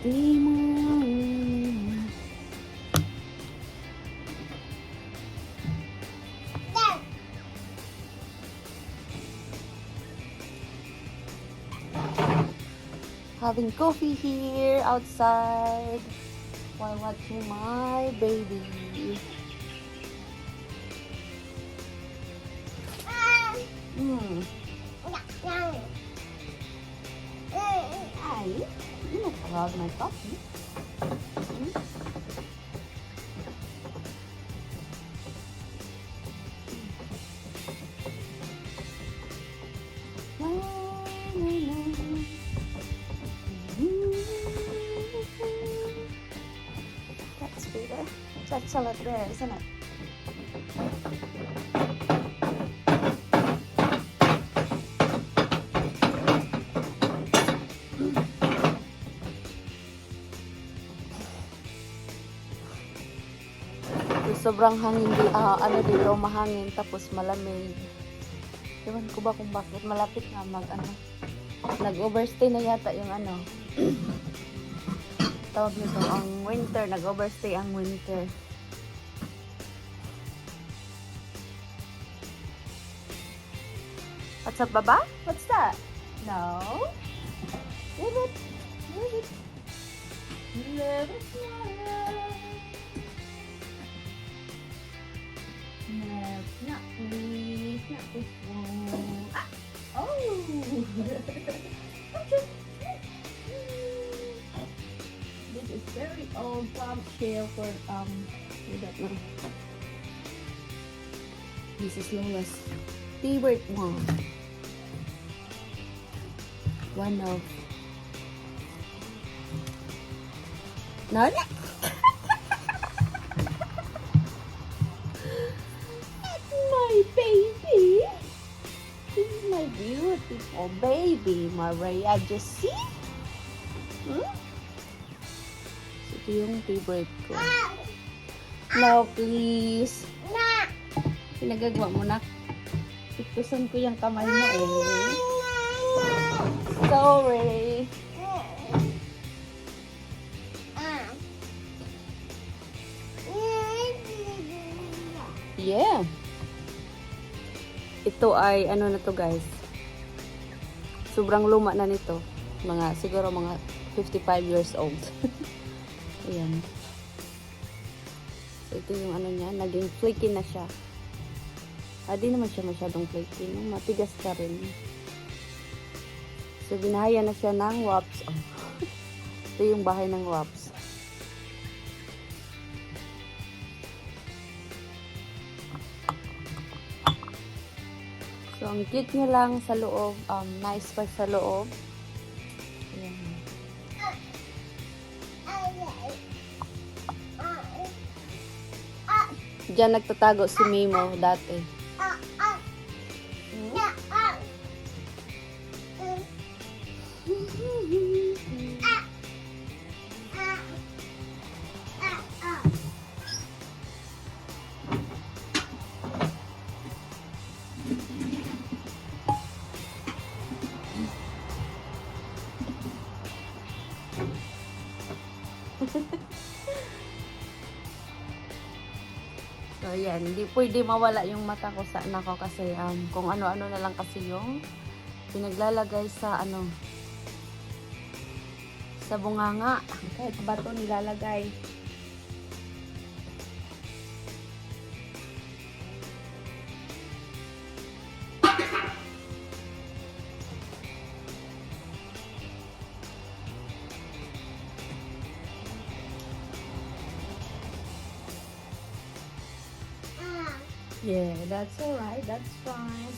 Di mo. Having coffee here outside while watching my baby. Ay, you not allowed my coffee. That's better. That's salad there, isn't it? Sobrang hangin di, ano dito, mahangin tapos malamig. Ewan ko ba kung bakit malapit na nag-overstay na yata yung ano. Tawag nito ang winter, nag-overstay ang winter. What's up, Baba? What's that? No? Leave it. Leave it. Leave it. No, not me. Not this one. Ah! Oh! This is very old bombshell for we don't know. This is Lola's favorite one. One of no. My baby. This is my beautiful baby, Maria Jessie. So, ito yung favorite ko. No, please. Pinagagawa mo na. Pitusan ko yung kamay mo eh. Sorry. Yeah. Ito ay ano na to guys. Sobrang luma na nito. Siguro mga 55 years old. Ayan. So ito yung ano niya, naging flaky na siya. Di naman siya masyadong flaky, no? Matigas ka rin. So binahaya na siya ng wops. Oh. Ito yung bahay ng wops. So, ang cute niya lang sa loob. Nice pa sa loob. Ayan. Diyan nagtatago si Mimo dati. So, yan. Hindi pwede mawala yung mata ko sa anak ko kasi kung ano-ano na lang kasi yung pinaglalagay sa sa bunganga. Kahit bato nilalagay. Yeah, that's alright. That's fine.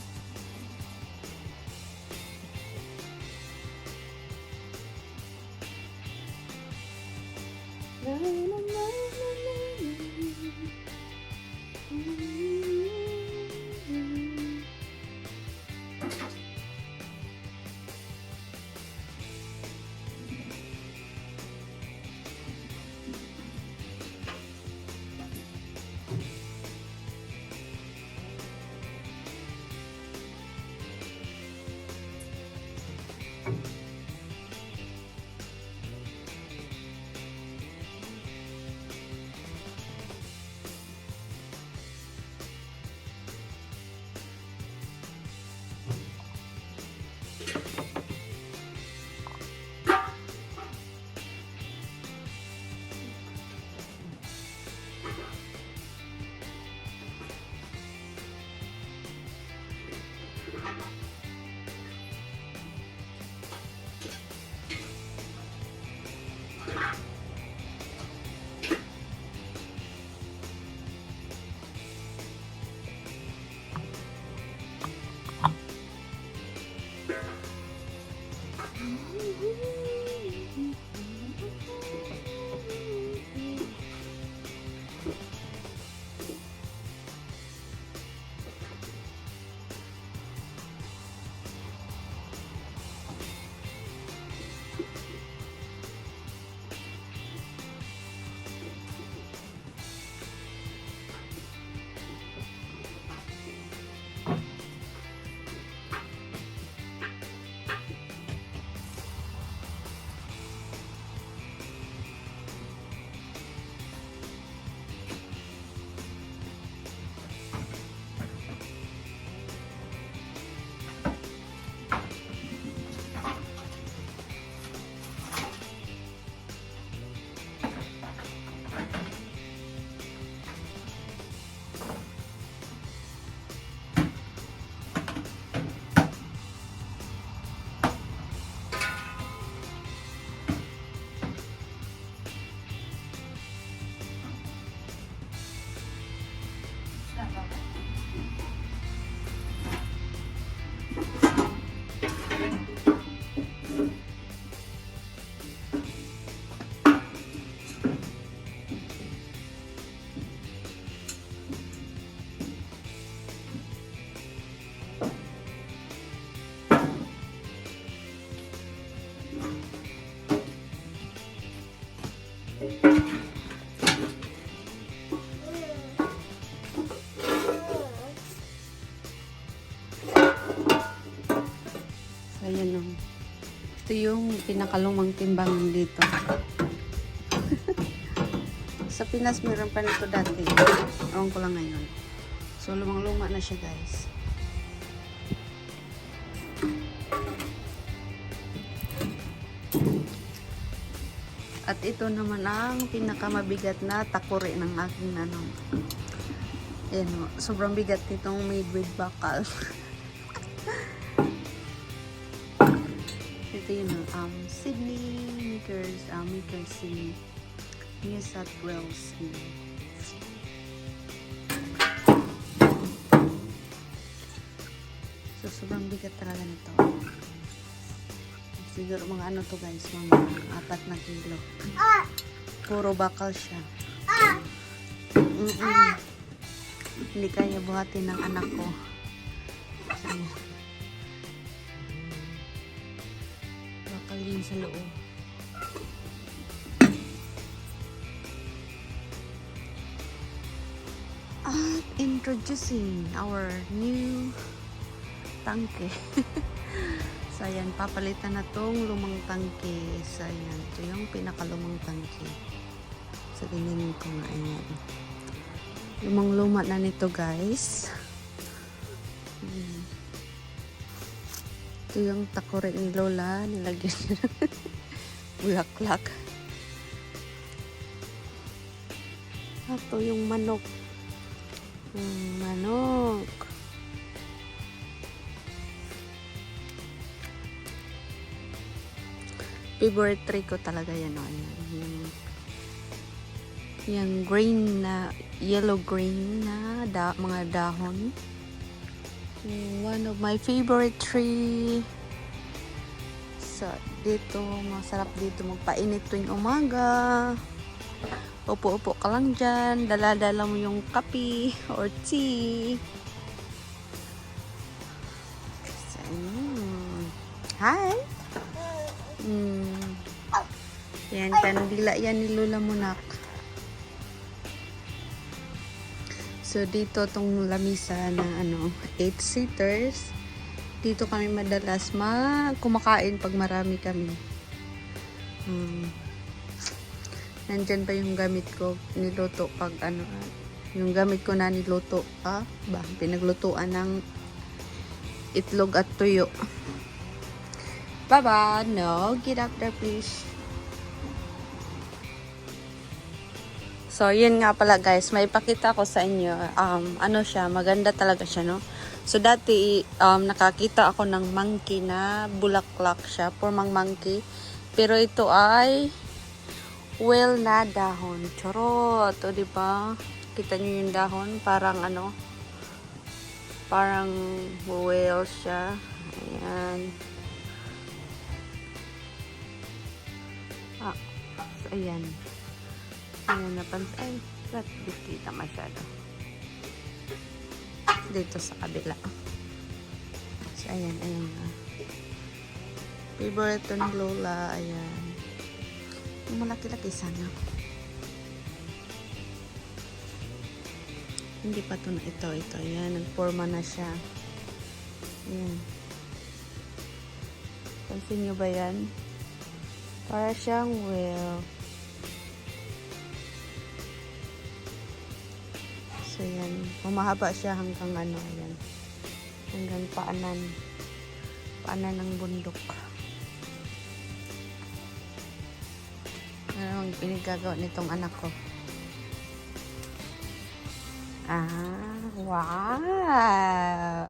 So, ayan o. Ito yung pinakalumang timbangan dito. Sa Pinas, meron pa nito dati. Ewan ko lang ngayon. So, lumang-luma na siya, guys. At ito naman ang pinakamabigat na takuri ng aking ano. Ayan o. Sobrang bigat nitong made with bakal. Ito yun Sydney Makers Sydney. New South Wales. So, sobrang bigat talaga nito. Siguro mga ano to guys, mga 4 na kilo. Puro bakal siya. Hindi kaya buhatin ng anak ko. So, bakal din sa loob. At introducing our new tangke. So, ayan, papalitan na tong lumang tangke. So, ayan, ito yung pinakalumang tangke. So, ganyanin ko nga, ayan. Lumang-luma na nito, guys. Ito yung takore ni Lola. Nilagyan niya ng bulaklak. Ito yung manok. Manok. Favorite tree ko talaga yan. Yung green na, yellow green na mga dahon. One of my favorite tree. So, dito, masarap dito magpainit tuwing umaga. Upo-upo ka lang dyan. Dala-dala mo yung kape or tea. So, hi! Yan, kandila yan ni Lola Munak. So, dito tong lamisa na 8-seaters. Dito kami madalas kumakain pag marami kami. Nandyan pa yung gamit ko niluto pag yung gamit ko na niluto pinaglutuan ng itlog at tuyo. Baba, no, get up there please. So, yun nga pala guys, may ipakita ko sa inyo. Ano siya, maganda talaga siya, no? So, dati, nakakita ako ng monkey na bulaklak siya, formang monkey. Pero ito ay whale na dahon. Charot! O, diba? Kita nyo yung dahon? Parang parang whale siya. Ayan. So, ayan. Ayan, ay, ba't di kita masyado? Dito sa kabila. So, ayan. Favorite ni Lola, ayan. Yung malaki-laki sana. Hindi pa ito na ito. Ayan, nagforma na siya. Ayan. Pansin nyo ba yan? Para siyang whale. So, yan. Humahaba siya hanggang ayan. Hanggang paanan. Paanan ng bundok. Ano ang pinagagawa nitong anak ko? Wow!